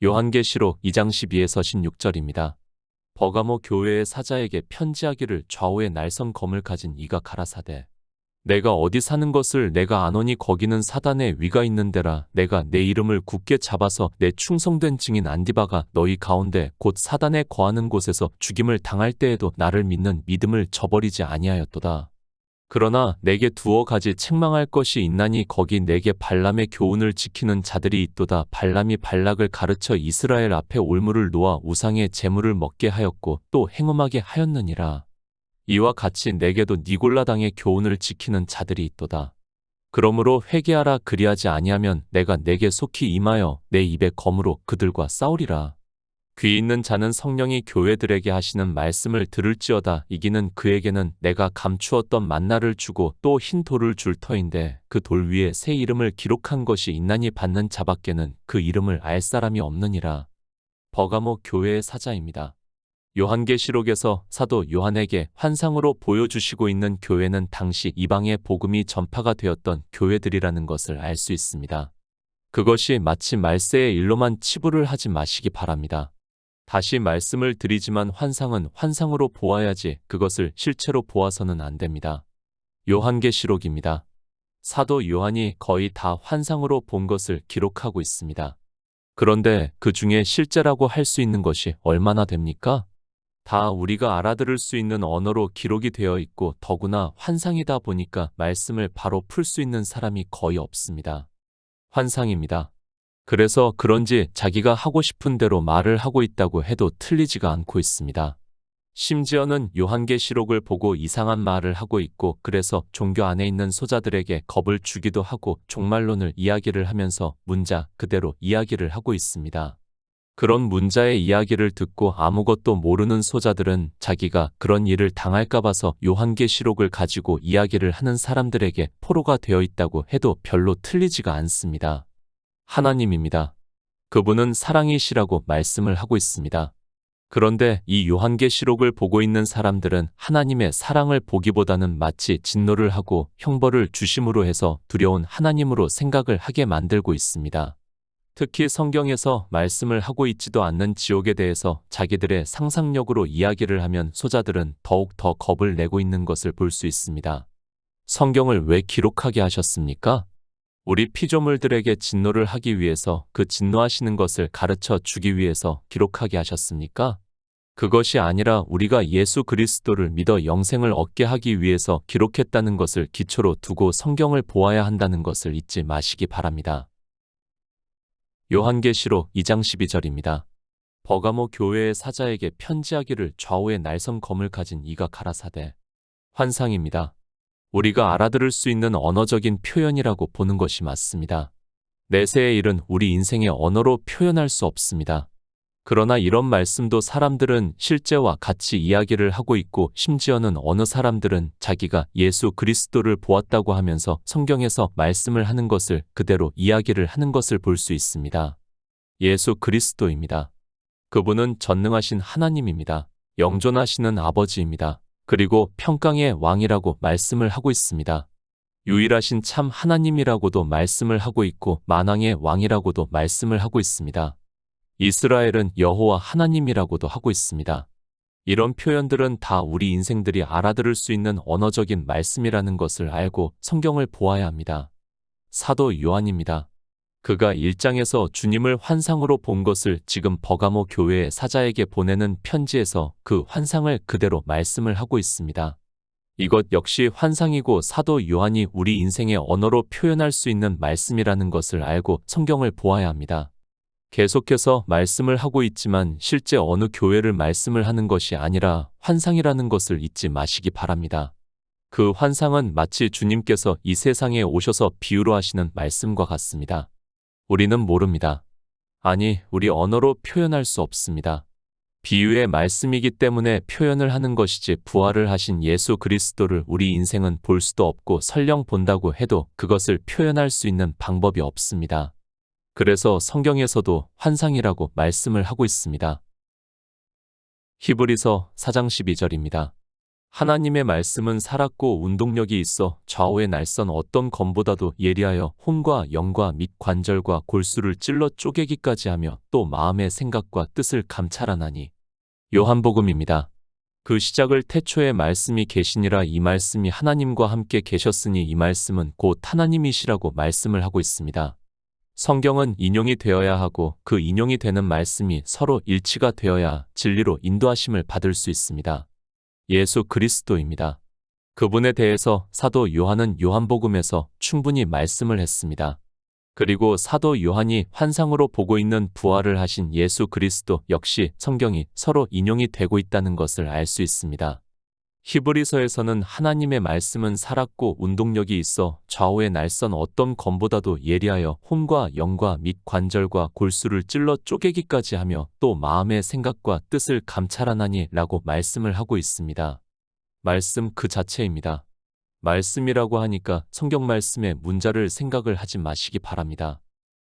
요한계시록 2장 12에서 16절입니다. 버가모 교회의 사자에게 편지하기를 좌우에 날선 검을 가진 이가 가라사대 내가 어디 사는 것을 내가 아노니 거기는 사단의 위가 있는 데라. 내가 내 이름을 굳게 잡아서 내 충성된 증인 안디바가 너희 가운데 곧 사단에 거하는 곳에서 죽임을 당할 때에도 나를 믿는 믿음을 저버리지 아니하였도다. 그러나 내게 두어 가지 책망할 것이 있나니 거기 내게 발람의 교훈을 지키는 자들이 있도다. 발람이 발락을 가르쳐 이스라엘 앞에 올무를 놓아 우상의 제물을 먹게 하였고 또 행음하게 하였느니라. 이와 같이 내게도 니골라당의 교훈을 지키는 자들이 있도다. 그러므로 회개하라. 그리하지 아니하면 내가 내게 속히 임하여 내 입의 검으로 그들과 싸우리라. 귀 있는 자는 성령이 교회들에게 하시는 말씀을 들을지어다. 이기는 그에게는 내가 감추었던 만나를 주고 또 흰 돌을 줄 터인데 그 돌 위에 새 이름을 기록한 것이 있나니 받는 자밖에는 그 이름을 알 사람이 없느니라. 버가모 교회의 사자입니다. 요한계시록에서 사도 요한에게 환상으로 보여주시고 있는 교회는 당시 이방의 복음이 전파가 되었던 교회들이라는 것을 알 수 있습니다. 그것이 마치 말세의 일로만 치부를 하지 마시기 바랍니다. 다시 말씀을 드리지만 환상은 환상으로 보아야지 그것을 실제로 보아서는 안 됩니다. 요한계시록입니다. 사도 요한이 거의 다 환상으로 본 것을 기록하고 있습니다. 그런데 그 중에 실제라고 할 수 있는 것이 얼마나 됩니까? 다 우리가 알아들을 수 있는 언어로 기록이 되어 있고 더구나 환상이다 보니까 말씀을 바로 풀 수 있는 사람이 거의 없습니다. 환상입니다. 그래서 그런지 자기가 하고 싶은 대로 말을 하고 있다고 해도 틀리지가 않고 있습니다. 심지어는 요한계시록을 보고 이상한 말을 하고 있고 그래서 종교 안에 있는 소자들에게 겁을 주기도 하고 종말론을 이야기를 하면서 문자 그대로 이야기를 하고 있습니다. 그런 문자의 이야기를 듣고 아무것도 모르는 소자들은 자기가 그런 일을 당할까 봐서 요한계시록을 가지고 이야기를 하는 사람들에게 포로가 되어 있다고 해도 별로 틀리지가 않습니다. 하나님입니다. 그분은 사랑이시라고 말씀을 하고 있습니다. 그런데 이 요한계시록을 보고 있는 사람들은 하나님의 사랑을 보기보다는 마치 진노를 하고 형벌을 주심으로 해서 두려운 하나님으로 생각을 하게 만들고 있습니다. 특히 성경에서 말씀을 하고 있지도 않는 지옥에 대해서 자기들의 상상력으로 이야기를 하면 소자들은 더욱 더 겁을 내고 있는 것을 볼 수 있습니다. 성경을 왜 기록하게 하셨습니까? 우리 피조물들에게 진노를 하기 위해서 그 진노하시는 것을 가르쳐 주기 위해서 기록하게 하셨습니까? 그것이 아니라 우리가 예수 그리스도를 믿어 영생을 얻게 하기 위해서 기록했다는 것을 기초로 두고 성경을 보아야 한다는 것을 잊지 마시기 바랍니다. 요한계시록 2장 12절입니다. 버가모 교회의 사자에게 편지하기를 좌우에 날선 검을 가진 이가 가라사대 환상입니다. 우리가 알아들을 수 있는 언어적인 표현이라고 보는 것이 맞습니다. 내세의 일은 우리 인생의 언어로 표현할 수 없습니다. 그러나 이런 말씀도 사람들은 실제와 같이 이야기를 하고 있고 심지어는 어느 사람들은 자기가 예수 그리스도를 보았다고 하면서 성경에서 말씀을 하는 것을 그대로 이야기를 하는 것을 볼 수 있습니다. 예수 그리스도입니다. 그분은 전능하신 하나님입니다. 영존하시는 아버지입니다. 그리고 평강의 왕이라고 말씀을 하고 있습니다. 유일하신 참 하나님이라고도 말씀을 하고 있고 만왕의 왕이라고도 말씀을 하고 있습니다. 이스라엘은 여호와 하나님이라고도 하고 있습니다. 이런 표현들은 다 우리 인생들이 알아들을 수 있는 언어적인 말씀이라는 것을 알고 성경을 보아야 합니다. 사도 요한입니다. 그가 1장에서 주님을 환상으로 본 것을 지금 버가모 교회의 사자에게 보내는 편지에서 그 환상을 그대로 말씀을 하고 있습니다. 이것 역시 환상이고 사도 요한이 우리 인생의 언어로 표현할 수 있는 말씀이라는 것을 알고 성경을 보아야 합니다. 계속해서 말씀을 하고 있지만 실제 어느 교회를 말씀을 하는 것이 아니라 환상이라는 것을 잊지 마시기 바랍니다. 그 환상은 마치 주님께서 이 세상에 오셔서 비유로 하시는 말씀과 같습니다. 우리는 모릅니다. 아니, 우리 언어로 표현할 수 없습니다. 비유의 말씀이기 때문에 표현을 하는 것이지 부활을 하신 예수 그리스도를 우리 인생은 볼 수도 없고 설령 본다고 해도 그것을 표현할 수 있는 방법이 없습니다. 그래서 성경에서도 환상이라고 말씀을 하고 있습니다. 히브리서 4장 12절입니다. 하나님의 말씀은 살았고 운동력이 있어 좌우의 날선 어떤 검보다도 예리하여 혼과 영과 및 관절과 골수를 찔러 쪼개기까지 하며 또 마음의 생각과 뜻을 감찰하나니. 요한복음입니다. 그 시작을 태초에 말씀이 계시니라. 이 말씀이 하나님과 함께 계셨으니 이 말씀은 곧 하나님이시라고 말씀을 하고 있습니다. 성경은 인용이 되어야 하고 그 인용이 되는 말씀이 서로 일치가 되어야 진리로 인도하심을 받을 수 있습니다. 예수 그리스도입니다. 그분에 대해서 사도 요한은 요한복음에서 충분히 말씀을 했습니다. 그리고 사도 요한이 환상으로 보고 있는 부활을 하신 예수 그리스도 역시 성경이 서로 인용이 되고 있다는 것을 알 수 있습니다. 히브리서에서는 하나님의 말씀은 살았고 운동력이 있어 좌우의 날선 어떤 검보다도 예리하여 혼과 영과 및 관절과 골수를 찔러 쪼개기까지 하며 또 마음의 생각과 뜻을 감찰하나니 라고 말씀을 하고 있습니다. 말씀 그 자체입니다. 말씀이라고 하니까 성경 말씀의 문자를 생각을 하지 마시기 바랍니다.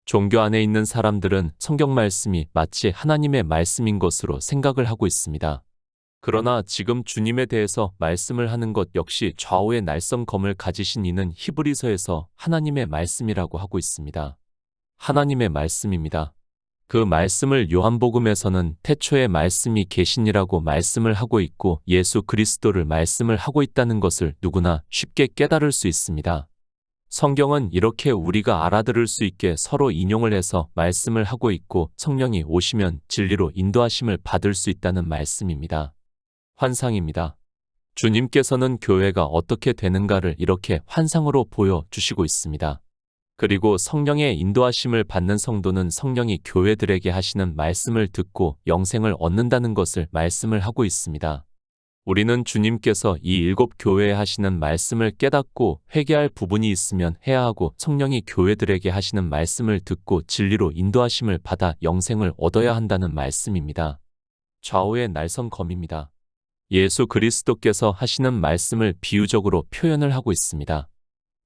종교 안에 있는 사람들은 성경 말씀이 마치 하나님의 말씀인 것으로 생각을 하고 있습니다. 그러나 지금 주님에 대해서 말씀을 하는 것 역시 좌우의 날선 검을 가지신 이는 히브리서에서 하나님의 말씀이라고 하고 있습니다. 하나님의 말씀입니다. 그 말씀을 요한복음에서는 태초에 말씀이 계시니라고 말씀을 하고 있고 예수 그리스도를 말씀을 하고 있다는 것을 누구나 쉽게 깨달을 수 있습니다. 성경은 이렇게 우리가 알아들을 수 있게 서로 인용을 해서 말씀을 하고 있고 성령이 오시면 진리로 인도하심을 받을 수 있다는 말씀입니다. 환상입니다. 주님께서는 교회가 어떻게 되는가를 이렇게 환상으로 보여주시고 있습니다. 그리고 성령의 인도하심을 받는 성도는 성령이 교회들에게 하시는 말씀을 듣고 영생을 얻는다는 것을 말씀을 하고 있습니다. 우리는 주님께서 이 7 교회에 하시는 말씀을 깨닫고 회개할 부분이 있으면 해야 하고 성령이 교회들에게 하시는 말씀을 듣고 진리로 인도하심을 받아 영생을 얻어야 한다는 말씀입니다. 좌우의 날선 검입니다. 예수 그리스도께서 하시는 말씀을 비유적으로 표현을 하고 있습니다.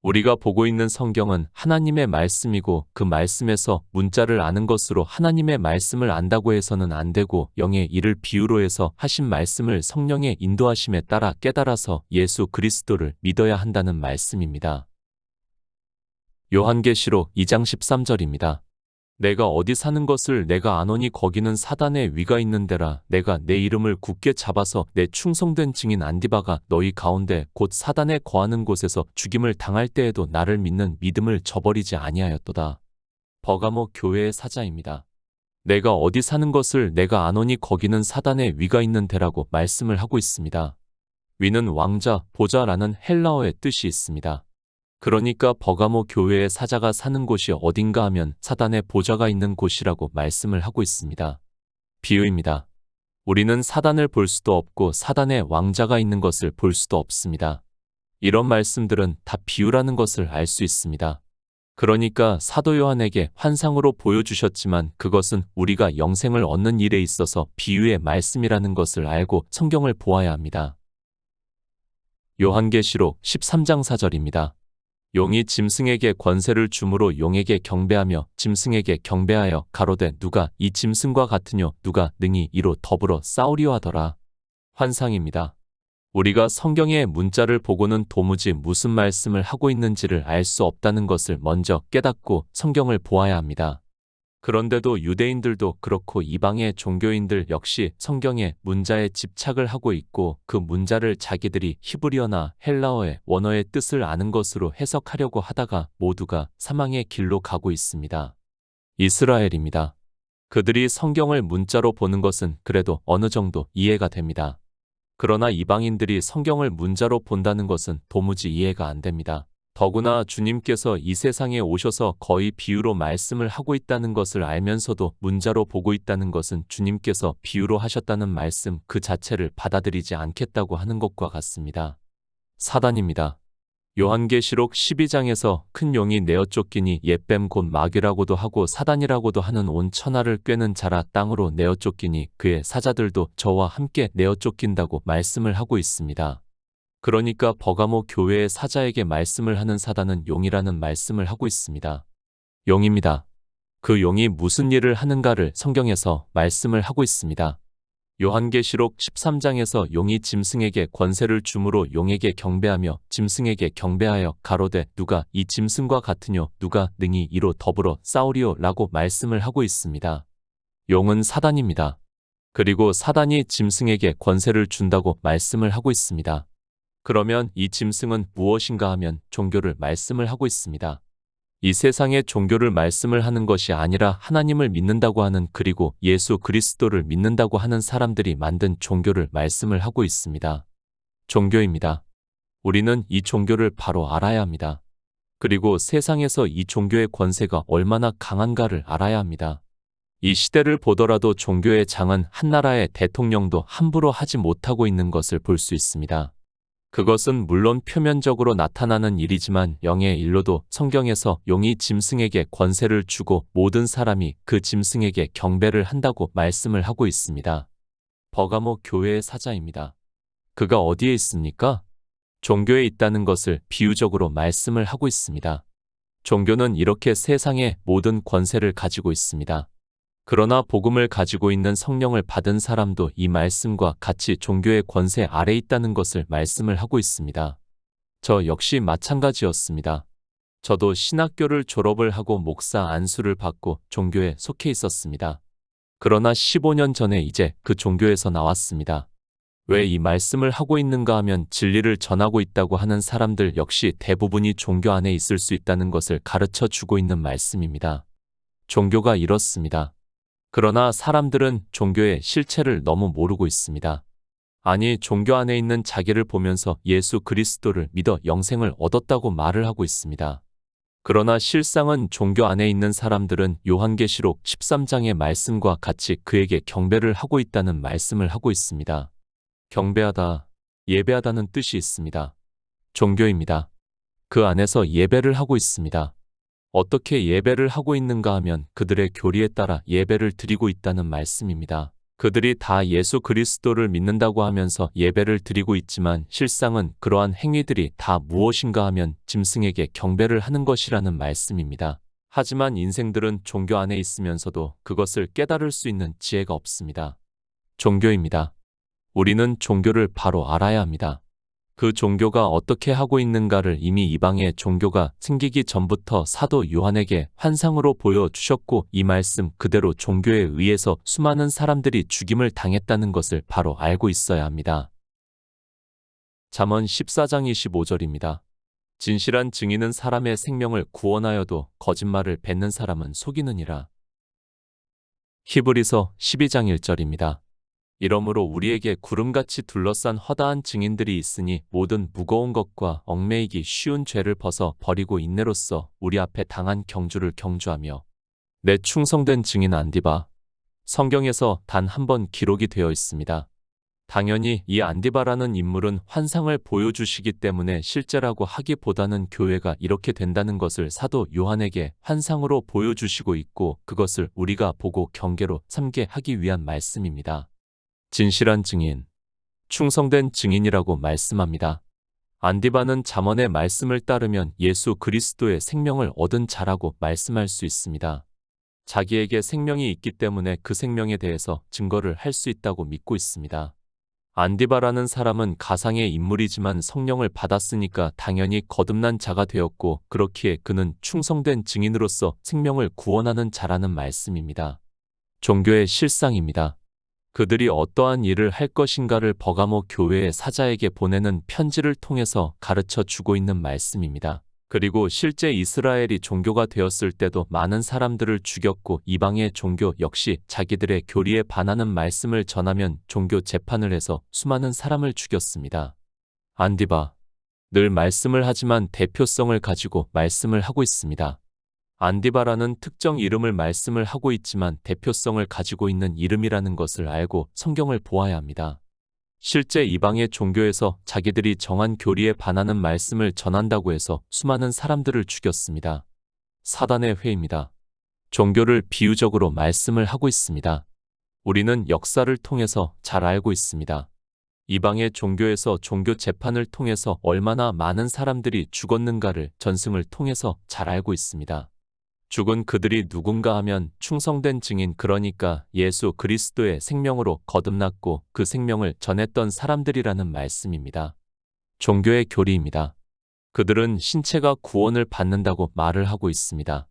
우리가 보고 있는 성경은 하나님의 말씀이고 그 말씀에서 문자를 아는 것으로 하나님의 말씀을 안다고 해서는 안 되고 영의 일을 비유로 해서 하신 말씀을 성령의 인도하심에 따라 깨달아서 예수 그리스도를 믿어야 한다는 말씀입니다. 요한계시록 2장 13절입니다. 내가 어디 사는 것을 내가 아노니 거기는 사단의 위가 있는 데라. 내가 내 이름을 굳게 잡아서 내 충성된 증인 안디바가 너희 가운데 곧 사단에 거하는 곳에서 죽임을 당할 때에도 나를 믿는 믿음을 저버리지 아니하였도다. 버가모 교회의 사자입니다. 내가 어디 사는 것을 내가 아노니 거기는 사단의 위가 있는 데라고 말씀을 하고 있습니다. 위는 왕자, 보좌라는 헬라어의 뜻이 있습니다. 그러니까 버가모 교회의 사자가 사는 곳이 어딘가 하면 사단의 보좌가 있는 곳이라고 말씀을 하고 있습니다. 비유입니다. 우리는 사단을 볼 수도 없고 사단의 왕자가 있는 것을 볼 수도 없습니다. 이런 말씀들은 다 비유라는 것을 알 수 있습니다. 그러니까 사도 요한에게 환상으로 보여주셨지만 그것은 우리가 영생을 얻는 일에 있어서 비유의 말씀이라는 것을 알고 성경을 보아야 합니다. 요한계시록 13장 4절입니다. 용이 짐승에게 권세를 주므로 용에게 경배하며 짐승에게 경배하여 가로되 누가 이 짐승과 같으뇨 누가 능히 이로 더불어 싸우리요 하더라. 환상입니다. 우리가 성경의 문자를 보고는 도무지 무슨 말씀을 하고 있는지를 알 수 없다는 것을 먼저 깨닫고 성경을 보아야 합니다. 그런데도 유대인들도 그렇고 이방의 종교인들 역시 성경의 문자에 집착을 하고 있고 그 문자를 자기들이 히브리어나 헬라어의 원어의 뜻을 아는 것으로 해석하려고 하다가 모두가 사망의 길로 가고 있습니다. 이스라엘입니다. 그들이 성경을 문자로 보는 것은 그래도 어느 정도 이해가 됩니다. 그러나 이방인들이 성경을 문자로 본다는 것은 도무지 이해가 안 됩니다. 더구나 주님께서 이 세상에 오셔서 거의 비유로 말씀을 하고 있다는 것을 알면서도 문자로 보고 있다는 것은 주님께서 비유로 하셨다는 말씀 그 자체를 받아들이지 않겠다고 하는 것과 같습니다. 사단입니다. 요한계시록 12장에서 큰 용이 내어 쫓기니 옛뱀 곧 마귀라고도 하고 사단이라고도 하는 온 천하를 꿰는 자라 땅으로 내어 쫓기니 그의 사자들도 저와 함께 내어 쫓긴다고 말씀을 하고 있습니다. 그러니까 버가모 교회의 사자에게 말씀을 하는 사단은 용이라는 말씀을 하고 있습니다. 용입니다. 그 용이 무슨 일을 하는가를 성경에서 말씀을 하고 있습니다. 요한계시록 13장에서 용이 짐승에게 권세를 주므로 용에게 경배하며 짐승에게 경배하여 가로되 누가 이 짐승과 같으뇨 누가 능히 이로 더불어 싸우리요 라고 말씀을 하고 있습니다. 용은 사단입니다. 그리고 사단이 짐승에게 권세를 준다고 말씀을 하고 있습니다. 그러면 이 짐승은 무엇인가 하면 종교를 말씀을 하고 있습니다. 이 세상의 종교를 말씀을 하는 것이 아니라 하나님을 믿는다고 하는 그리고 예수 그리스도를 믿는다고 하는 사람들이 만든 종교를 말씀을 하고 있습니다. 종교입니다. 우리는 이 종교를 바로 알아야 합니다. 그리고 세상에서 이 종교의 권세가 얼마나 강한가를 알아야 합니다. 이 시대를 보더라도 종교의 장은 한 나라의 대통령도 함부로 하지 못하고 있는 것을 볼 수 있습니다. 그것은 물론 표면적으로 나타나는 일이지만 영의 일로도 성경에서 용이 짐승에게 권세를 주고 모든 사람이 그 짐승에게 경배를 한다고 말씀을 하고 있습니다. 버가모 교회의 사자입니다. 그가 어디에 있습니까? 종교에 있다는 것을 비유적으로 말씀을 하고 있습니다. 종교는 이렇게 세상의 모든 권세를 가지고 있습니다. 그러나 복음을 가지고 있는 성령을 받은 사람도 이 말씀과 같이 종교의 권세 아래 있다는 것을 말씀을 하고 있습니다. 저 역시 마찬가지였습니다. 저도 신학교를 졸업을 하고 목사 안수를 받고 종교에 속해 있었습니다. 그러나 15년 전에 이제 그 종교에서 나왔습니다. 왜 이 말씀을 하고 있는가 하면 진리를 전하고 있다고 하는 사람들 역시 대부분이 종교 안에 있을 수 있다는 것을 가르쳐 주고 있는 말씀입니다. 종교가 이렇습니다. 그러나 사람들은 종교의 실체를 너무 모르고 있습니다. 아니, 종교 안에 있는 자기를 보면서 예수 그리스도를 믿어 영생을 얻었다고 말을 하고 있습니다. 그러나 실상은 종교 안에 있는 사람들은 요한계시록 13장의 말씀과 같이 그에게 경배를 하고 있다는 말씀을 하고 있습니다. 경배하다, 예배하다는 뜻이 있습니다. 종교입니다. 그 안에서 예배를 하고 있습니다. 어떻게 예배를 하고 있는가 하면 그들의 교리에 따라 예배를 드리고 있다는 말씀입니다. 그들이 다 예수 그리스도를 믿는다고 하면서 예배를 드리고 있지만 실상은 그러한 행위들이 다 무엇인가 하면 짐승에게 경배를 하는 것이라는 말씀입니다. 하지만 인생들은 종교 안에 있으면서도 그것을 깨달을 수 있는 지혜가 없습니다. 종교입니다. 우리는 종교를 바로 알아야 합니다. 그 종교가 어떻게 하고 있는가를 이미 이방의 종교가 생기기 전부터 사도 요한에게 환상으로 보여주셨고 이 말씀 그대로 종교에 의해서 수많은 사람들이 죽임을 당했다는 것을 바로 알고 있어야 합니다. 잠언 14장 25절입니다. 진실한 증인은 사람의 생명을 구원하여도 거짓말을 뱉는 사람은 속이느니라. 히브리서 12장 1절입니다. 이러므로 우리에게 구름같이 둘러싼 허다한 증인들이 있으니 모든 무거운 것과 얽매이기 쉬운 죄를 벗어 버리고 인내로써 우리 앞에 당한 경주를 경주하며 내 충성된 증인 안디바. 성경에서 단 한 번 기록이 되어 있습니다. 당연히 이 안디바라는 인물은 환상을 보여주시기 때문에 실제라고 하기보다는 교회가 이렇게 된다는 것을 사도 요한에게 환상으로 보여주시고 있고 그것을 우리가 보고 경계로 삼게 하기 위한 말씀입니다. 진실한 증인, 충성된 증인이라고 말씀합니다. 안디바는 잠언의 말씀을 따르면 예수 그리스도의 생명을 얻은 자라고 말씀할 수 있습니다. 자기에게 생명이 있기 때문에 그 생명에 대해서 증거를 할 수 있다고 믿고 있습니다. 안디바라는 사람은 가상의 인물이지만 성령을 받았으니까 당연히 거듭난 자가 되었고 그렇기에 그는 충성된 증인으로서 생명을 구원하는 자라는 말씀입니다. 종교의 실상입니다. 그들이 어떠한 일을 할 것인가를 버가모 교회의 사자에게 보내는 편지를 통해서 가르쳐 주고 있는 말씀입니다. 그리고 실제 이스라엘이 종교가 되었을 때도 많은 사람들을 죽였고 이방의 종교 역시 자기들의 교리에 반하는 말씀을 전하면 종교 재판을 해서 수많은 사람을 죽였습니다. 안디바, 늘 말씀을 하지만 대표성을 가지고 말씀을 하고 있습니다. 안디바라는 특정 이름을 말씀을 하고 있지만 대표성을 가지고 있는 이름이라는 것을 알고 성경을 보아야 합니다. 실제 이방의 종교에서 자기들이 정한 교리에 반하는 말씀을 전한다고 해서 수많은 사람들을 죽였습니다. 사단의 회입니다. 종교를 비유적으로 말씀을 하고 있습니다. 우리는 역사를 통해서 잘 알고 있습니다. 이방의 종교에서 종교 재판을 통해서 얼마나 많은 사람들이 죽었는가를 전승을 통해서 잘 알고 있습니다. 죽은 그들이 누군가 하면 충성된 증인, 그러니까 예수 그리스도의 생명으로 거듭났고 그 생명을 전했던 사람들이라는 말씀입니다. 종교의 교리입니다. 그들은 신체가 구원을 받는다고 말을 하고 있습니다.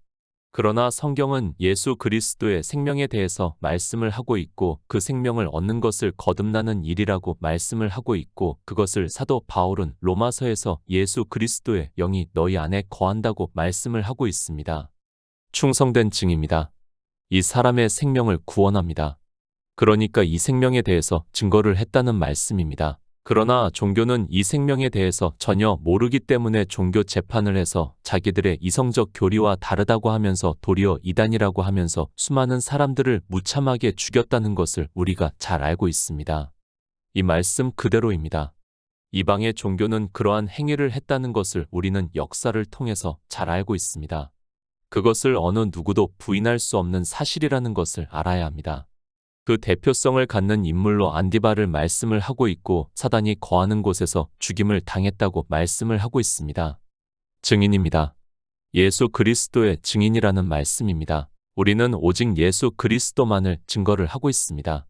그러나 성경은 예수 그리스도의 생명에 대해서 말씀을 하고 있고 그 생명을 얻는 것을 거듭나는 일이라고 말씀을 하고 있고, 그것을 사도 바울은 로마서에서 예수 그리스도의 영이 너희 안에 거한다고 말씀을 하고 있습니다. 충성된 증입니다. 이 사람의 생명을 구원합니다. 그러니까 이 생명에 대해서 증거를 했다는 말씀입니다. 그러나 종교는 이 생명에 대해서 전혀 모르기 때문에 종교 재판을 해서 자기들의 이성적 교리와 다르다고 하면서 도리어 이단이라고 하면서 수많은 사람들을 무참하게 죽였다는 것을 우리가 잘 알고 있습니다. 이 말씀 그대로입니다. 이방의 종교는 그러한 행위를 했다는 것을 우리는 역사를 통해서 잘 알고 있습니다. 그것을 어느 누구도 부인할 수 없는 사실이라는 것을 알아야 합니다. 그 대표성을 갖는 인물로 안디바를 말씀을 하고 있고 사단이 거하는 곳에서 죽임을 당했다고 말씀을 하고 있습니다. 증인입니다. 예수 그리스도의 증인이라는 말씀입니다. 우리는 오직 예수 그리스도만을 증거를 하고 있습니다.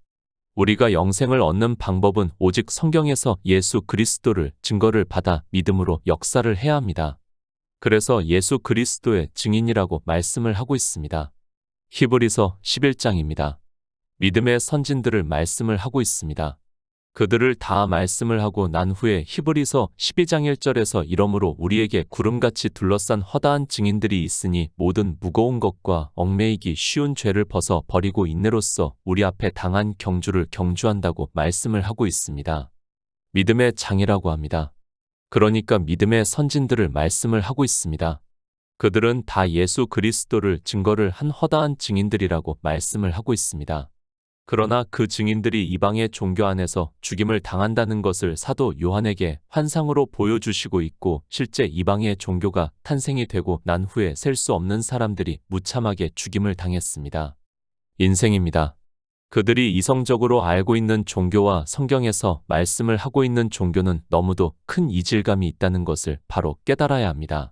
우리가 영생을 얻는 방법은 오직 성경에서 예수 그리스도를 증거를 받아 믿음으로 역사를 해야 합니다. 그래서 예수 그리스도의 증인이라고 말씀을 하고 있습니다. 히브리서 11장입니다. 믿음의 선진들을 말씀을 하고 있습니다. 그들을 다 말씀을 하고 난 후에 히브리서 12장 1절에서 이러므로 우리에게 구름같이 둘러싼 허다한 증인들이 있으니 모든 무거운 것과 얽매이기 쉬운 죄를 벗어 버리고 인내로써 우리 앞에 당한 경주를 경주한다고 말씀을 하고 있습니다. 믿음의 장이라고 합니다. 그러니까 믿음의 선진들을 말씀을 하고 있습니다. 그들은 다 예수 그리스도를 증거를 한 허다한 증인들이라고 말씀을 하고 있습니다. 그러나 그 증인들이 이방의 종교 안에서 죽임을 당한다는 것을 사도 요한에게 환상으로 보여주시고 있고, 실제 이방의 종교가 탄생이 되고 난 후에 셀 수 없는 사람들이 무참하게 죽임을 당했습니다. 인생입니다. 그들이 이성적으로 알고 있는 종교와 성경에서 말씀을 하고 있는 종교는 너무도 큰 이질감이 있다는 것을 바로 깨달아야 합니다.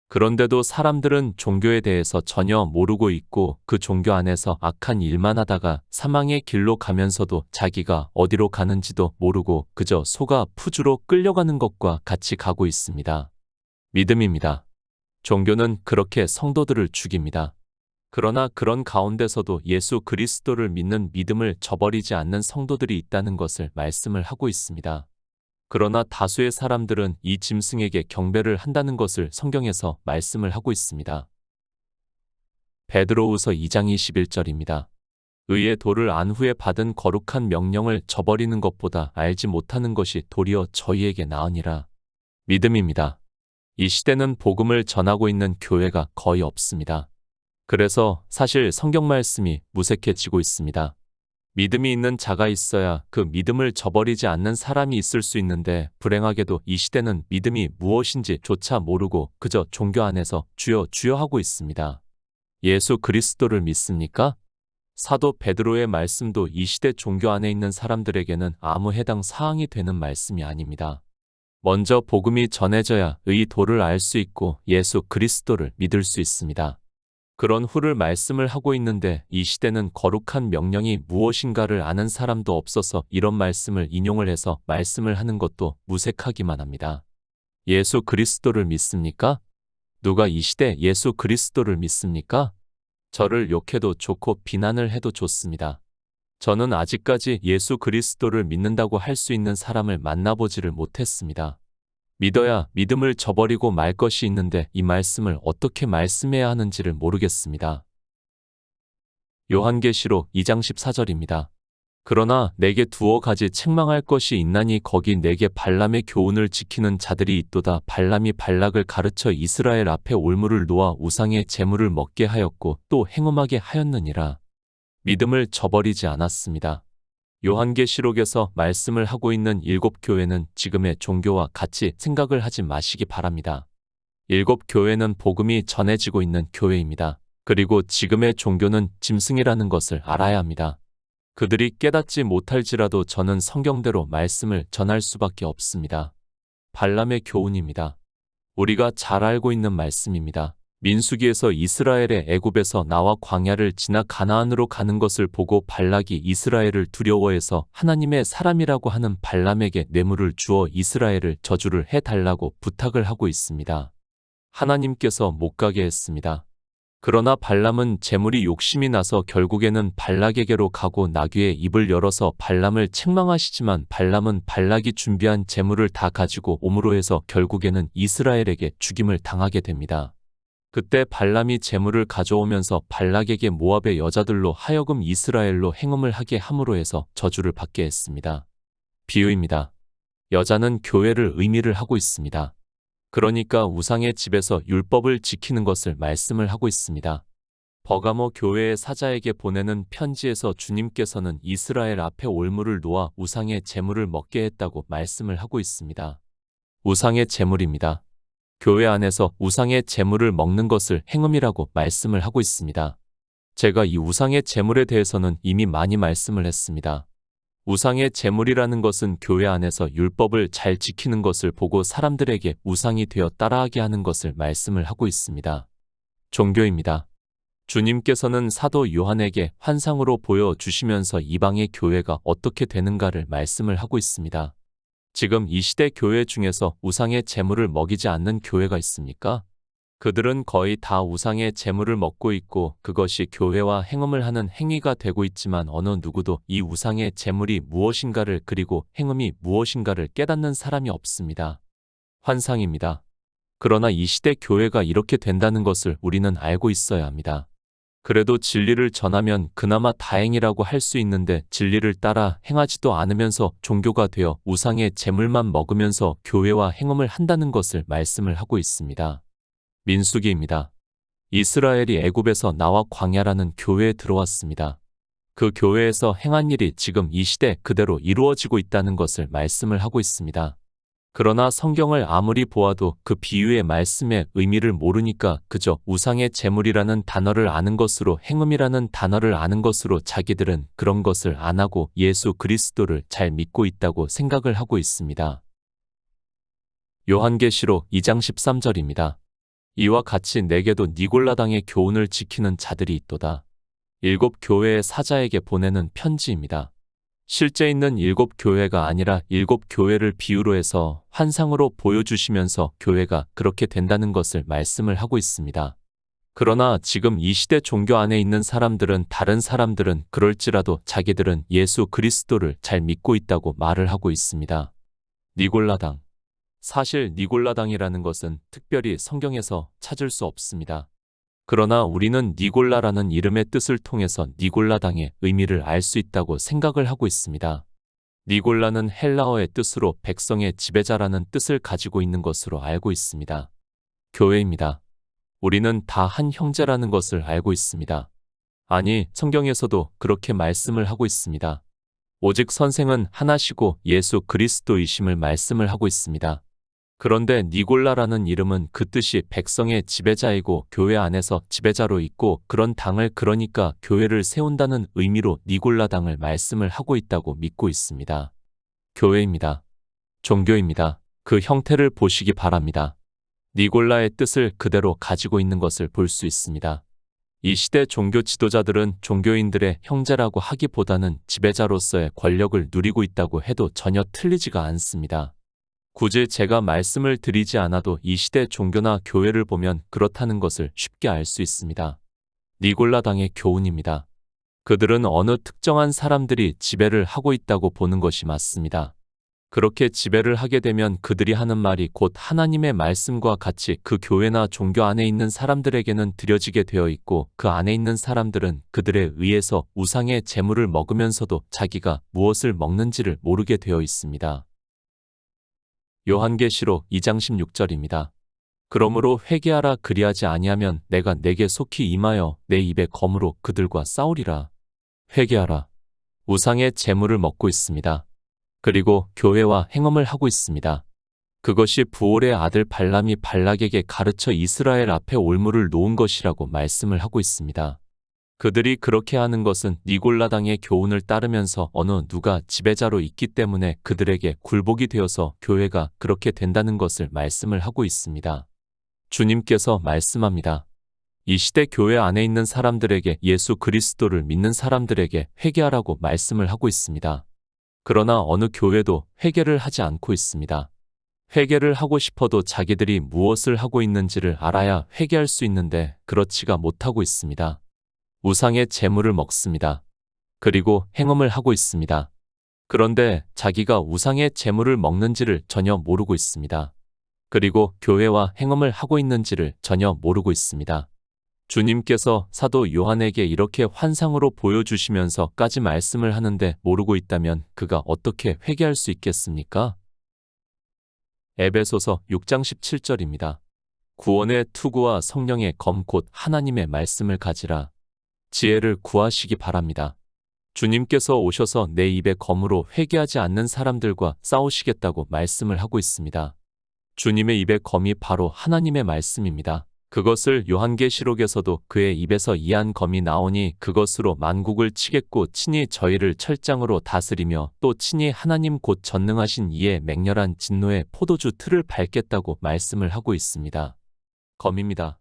그런데도 사람들은 종교에 대해서 전혀 모르고 있고 그 종교 안에서 악한 일만 하다가 사망의 길로 가면서도 자기가 어디로 가는지도 모르고 그저 소가 푸주로 끌려가는 것과 같이 가고 있습니다. 믿음입니다. 종교는 그렇게 성도들을 죽입니다. 그러나 그런 가운데서도 예수 그리스도를 믿는 믿음을 저버리지 않는 성도들이 있다는 것을 말씀을 하고 있습니다. 그러나 다수의 사람들은 이 짐승에게 경배를 한다는 것을 성경에서 말씀을 하고 있습니다. 베드로후서 2장 21절입니다. 의의 도를 안 후에 받은 거룩한 명령을 저버리는 것보다 알지 못하는 것이 도리어 저희에게 나으니라. 믿음입니다. 이 시대는 복음을 전하고 있는 교회가 거의 없습니다. 그래서 사실 성경 말씀이 무색해지고 있습니다. 믿음이 있는 자가 있어야 그 믿음을 저버리지 않는 사람이 있을 수 있는데, 불행하게도 이 시대는 믿음이 무엇인지 조차 모르고 그저 종교 안에서 주여 주여 하고 있습니다. 예수 그리스도를 믿습니까? 사도 베드로의 말씀도 이 시대 종교 안에 있는 사람들에게는 아무 해당 사항이 되는 말씀이 아닙니다. 먼저 복음이 전해져야 의 도를 알 수 있고 예수 그리스도를 믿을 수 있습니다. 그런 후를 말씀을 하고 있는데 이 시대는 거룩한 명령이 무엇인가를 아는 사람도 없어서 이런 말씀을 인용을 해서 말씀을 하는 것도 무색하기만 합니다. 예수 그리스도를 믿습니까? 누가 이 시대 예수 그리스도를 믿습니까? 저를 욕해도 좋고 비난을 해도 좋습니다. 저는 아직까지 예수 그리스도를 믿는다고 할 수 있는 사람을 만나보지를 못했습니다. 믿어야 믿음을 저버리고 말 것이 있는데 이 말씀을 어떻게 말씀해야 하는지를 모르겠습니다. 요한계시록 2장 14절입니다. 그러나 내게 두어 가지 책망할 것이 있나니 거기 내게 발람의 교훈을 지키는 자들이 있도다. 발람이 발락을 가르쳐 이스라엘 앞에 올무를 놓아 우상의 제물을 먹게 하였고 또 행음하게 하였느니라. 믿음을 저버리지 않았습니다. 요한계시록에서 말씀을 하고 있는 7교회는 지금의 종교와 같이 생각을 하지 마시기 바랍니다. 7교회는 복음이 전해지고 있는 교회입니다. 그리고 지금의 종교는 짐승이라는 것을 알아야 합니다. 그들이 깨닫지 못할지라도 저는 성경대로 말씀을 전할 수밖에 없습니다. 발람의 교훈입니다. 우리가 잘 알고 있는 말씀입니다. 민수기에서 이스라엘의 애굽에서 나와 광야를 지나 가나안으로 가는 것을 보고 발락이 이스라엘을 두려워해서 하나님의 사람이라고 하는 발람에게 뇌물을 주어 이스라엘을 저주를 해달라고 부탁을 하고 있습니다. 하나님께서 못 가게 했습니다. 그러나 발람은 재물이 욕심이 나서 결국에는 발락에게로 가고 나귀의 입을 열어서 발람을 책망하시지만 발람은 발락이 준비한 재물을 다 가지고 옴으로 해서 결국에는 이스라엘에게 죽임을 당하게 됩니다. 그때 발람이 재물을 가져오면서 발락에게 모압의 여자들로 하여금 이스라엘로 행음을 하게 함으로 해서 저주를 받게 했습니다. 비유입니다. 여자는 교회를 의미를 하고 있습니다. 그러니까 우상의 집에서 율법을 지키는 것을 말씀을 하고 있습니다. 버가모 교회의 사자에게 보내는 편지에서 주님께서는 이스라엘 앞에 올무를 놓아 우상의 제물을 먹게 했다고 말씀을 하고 있습니다. 우상의 제물입니다. 교회 안에서 우상의 제물을 먹는 것을 행음이라고 말씀을 하고 있습니다. 제가 이 우상의 제물에 대해서는 이미 많이 말씀을 했습니다. 우상의 제물이라는 것은 교회 안에서 율법을 잘 지키는 것을 보고 사람들에게 우상이 되어 따라하게 하는 것을 말씀을 하고 있습니다. 종교입니다. 주님께서는 사도 요한에게 환상으로 보여주시면서 이방의 교회가 어떻게 되는가를 말씀을 하고 있습니다. 지금 이 시대 교회 중에서 우상의 제물을 먹이지 않는 교회가 있습니까? 그들은 거의 다 우상의 제물을 먹고 있고 그것이 교회와 행음을 하는 행위가 되고 있지만 어느 누구도 이 우상의 제물이 무엇인가를 그리고 행음이 무엇인가를 깨닫는 사람이 없습니다. 환상입니다. 그러나 이 시대 교회가 이렇게 된다는 것을 우리는 알고 있어야 합니다. 그래도 진리를 전하면 그나마 다행이라고 할 수 있는데 진리를 따라 행하지도 않으면서 종교가 되어 우상의 제물만 먹으면서 교회와 행음을 한다는 것을 말씀을 하고 있습니다. 민수기입니다. 이스라엘이 애굽에서 나와 광야라는 교회에 들어왔습니다. 그 교회에서 행한 일이 지금 이 시대 그대로 이루어지고 있다는 것을 말씀을 하고 있습니다. 그러나 성경을 아무리 보아도 그 비유의 말씀의 의미를 모르니까 그저 우상의 제물이라는 단어를 아는 것으로 행음이라는 단어를 아는 것으로 자기들은 그런 것을 안 하고 예수 그리스도를 잘 믿고 있다고 생각을 하고 있습니다. 요한계시록 2장 13절입니다. 이와 같이 내게도 니골라당의 교훈을 지키는 자들이 있도다. 7 교회의 사자에게 보내는 편지입니다. 실제 있는 7 교회가 아니라 7 교회를 비유로 해서 환상으로 보여주시면서 교회가 그렇게 된다는 것을 말씀을 하고 있습니다. 그러나 지금 이 시대 종교 안에 있는 사람들은 다른 사람들은 그럴지라도 자기들은 예수 그리스도를 잘 믿고 있다고 말을 하고 있습니다. 니골라당. 사실 니골라당이라는 것은 특별히 성경에서 찾을 수 없습니다. 그러나 우리는 니골라라는 이름의 뜻을 통해서 니골라당의 의미를 알 수 있다고 생각을 하고 있습니다. 니골라는 헬라어의 뜻으로 백성의 지배자라는 뜻을 가지고 있는 것으로 알고 있습니다. 교회입니다. 우리는 다 한 형제라는 것을 알고 있습니다. 아니, 성경에서도 그렇게 말씀을 하고 있습니다. 오직 선생은 하나시고 예수 그리스도이심을 말씀을 하고 있습니다. 그런데 니골라라는 이름은 그 뜻이 백성의 지배자이고 교회 안에서 지배자로 있고 그런 당을 그러니까 교회를 세운다는 의미로 니골라당을 말씀을 하고 있다고 믿고 있습니다. 교회입니다. 종교입니다. 그 형태를 보시기 바랍니다. 니골라의 뜻을 그대로 가지고 있는 것을 볼 수 있습니다. 이 시대 종교 지도자들은 종교인들의 형제라고 하기보다는 지배자로서의 권력을 누리고 있다고 해도 전혀 틀리지가 않습니다. 굳이 제가 말씀을 드리지 않아도 이 시대 종교나 교회를 보면 그렇다는 것을 쉽게 알 수 있습니다. 니골라당의 교훈입니다. 그들은 어느 특정한 사람들이 지배를 하고 있다고 보는 것이 맞습니다. 그렇게 지배를 하게 되면 그들이 하는 말이 곧 하나님의 말씀과 같이 그 교회나 종교 안에 있는 사람들에게는 드려지게 되어 있고 그 안에 있는 사람들은 그들에 의해서 우상의 제물을 먹으면서도 자기가 무엇을 먹는지를 모르게 되어 있습니다. 요한계시록 2장 16절입니다. 그러므로 회개하라 그리하지 아니하면 내가 내게 속히 임하여 내 입의 검으로 그들과 싸우리라. 회개하라. 우상의 제물을 먹고 있습니다. 그리고 교회와 행음을 하고 있습니다. 그것이 부올의 아들 발람이 발락에게 가르쳐 이스라엘 앞에 올무를 놓은 것이라고 말씀을 하고 있습니다. 그들이 그렇게 하는 것은 니골라당의 교훈을 따르면서 어느 누가 지배자로 있기 때문에 그들에게 굴복이 되어서 교회가 그렇게 된다는 것을 말씀을 하고 있습니다. 주님께서 말씀합니다. 이 시대 교회 안에 있는 사람들에게 예수 그리스도를 믿는 사람들에게 회개하라고 말씀을 하고 있습니다. 그러나 어느 교회도 회개를 하지 않고 있습니다. 회개를 하고 싶어도 자기들이 무엇을 하고 있는지를 알아야 회개할 수 있는데 그렇지가 못하고 있습니다. 우상의 제물을 먹습니다. 그리고 행음을 하고 있습니다. 그런데 자기가 우상의 제물을 먹는지를 전혀 모르고 있습니다. 그리고 교회와 행음을 하고 있는지를 전혀 모르고 있습니다. 주님께서 사도 요한에게 이렇게 환상으로 보여주시면서까지 말씀을 하는데 모르고 있다면 그가 어떻게 회개할 수 있겠습니까? 에베소서 6장 17절입니다. 구원의 투구와 성령의 검 곧 하나님의 말씀을 가지라. 지혜를 구하시기 바랍니다. 주님께서 오셔서 내 입의 검으로 회개하지 않는 사람들과 싸우시겠다고 말씀을 하고 있습니다. 주님의 입의 검이 바로 하나님의 말씀입니다. 그것을 요한계시록에서도 그의 입에서 이한 검이 나오니 그것으로 만국을 치겠고 친히 저희를 철장으로 다스리며 또 친히 하나님 곧 전능하신 이의 맹렬한 진노의 포도주 틀을 밟겠다고 말씀을 하고 있습니다. 검입니다.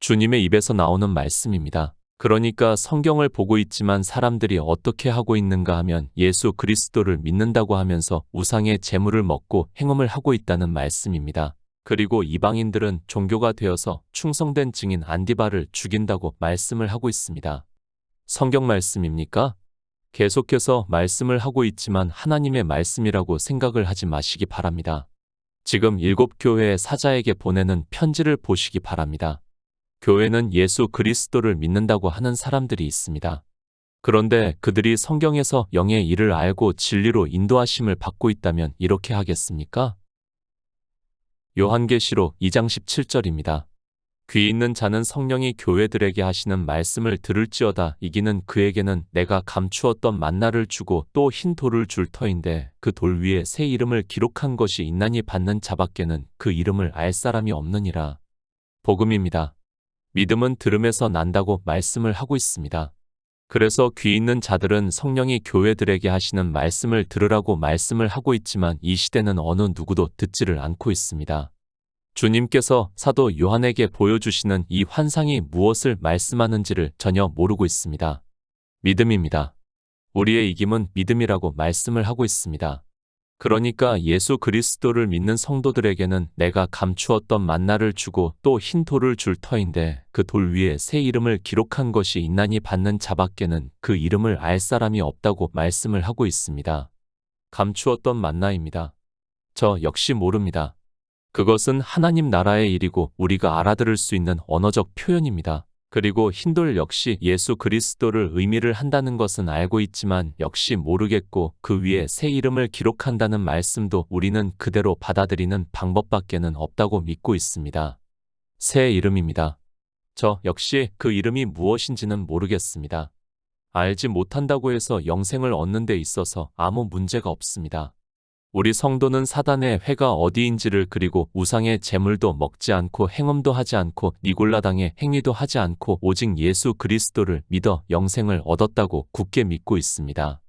주님의 입에서 나오는 말씀입니다. 그러니까 성경을 보고 있지만 사람들이 어떻게 하고 있는가 하면 예수 그리스도를 믿는다고 하면서 우상의 제물을 먹고 행음을 하고 있다는 말씀입니다. 그리고 이방인들은 종교가 되어서 충성된 증인 안디바를 죽인다고 말씀을 하고 있습니다. 성경 말씀입니까? 계속해서 말씀을 하고 있지만 하나님의 말씀이라고 생각을 하지 마시기 바랍니다. 지금 7교회의 사자에게 보내는 편지를 보시기 바랍니다. 교회는 예수 그리스도를 믿는다고 하는 사람들이 있습니다. 그런데 그들이 성경에서 영의 일을 알고 진리로 인도하심을 받고 있다면 이렇게 하겠습니까? 요한계시록 2장 17절입니다. 귀 있는 자는 성령이 교회들에게 하시는 말씀을 들을지어다. 이기는 그에게는 내가 감추었던 만나를 주고 또 흰 돌을 줄 터인데 그 돌 위에 새 이름을 기록한 것이 있나니 받는 자밖에는 그 이름을 알 사람이 없느니라. 복음입니다. 믿음은 들음에서 난다고 말씀을 하고 있습니다. 그래서 귀 있는 자들은 성령이 교회들에게 하시는 말씀을 들으라고 말씀을 하고 있지만 이 시대는 어느 누구도 듣지를 않고 있습니다. 주님께서 사도 요한에게 보여주시는 이 환상이 무엇을 말씀하는지를 전혀 모르고 있습니다. 믿음입니다. 우리의 이김은 믿음이라고 말씀을 하고 있습니다. 그러니까 예수 그리스도를 믿는 성도들에게는 내가 감추었던 만나를 주고 또 흰 돌을 줄 터인데 그 돌 위에 새 이름을 기록한 것이 있나니 받는 자밖에는 그 이름을 알 사람이 없다고 말씀을 하고 있습니다. 감추었던 만나입니다. 저 역시 모릅니다. 그것은 하나님 나라의 일이고 우리가 알아들을 수 있는 언어적 표현입니다. 그리고 흰돌 역시 예수 그리스도를 의미를 한다는 것은 알고 있지만 역시 모르겠고 그 위에 새 이름을 기록한다는 말씀도 우리는 그대로 받아들이는 방법밖에는 없다고 믿고 있습니다. 새 이름입니다. 저 역시 그 이름이 무엇인지는 모르겠습니다. 알지 못한다고 해서 영생을 얻는 데 있어서 아무 문제가 없습니다. 우리 성도는 사단의 회가 어디인지를 그리고 우상의 제물도 먹지 않고 행음도 하지 않고 니골라당의 행위도 하지 않고 오직 예수 그리스도를 믿어 영생을 얻었다고 굳게 믿고 있습니다.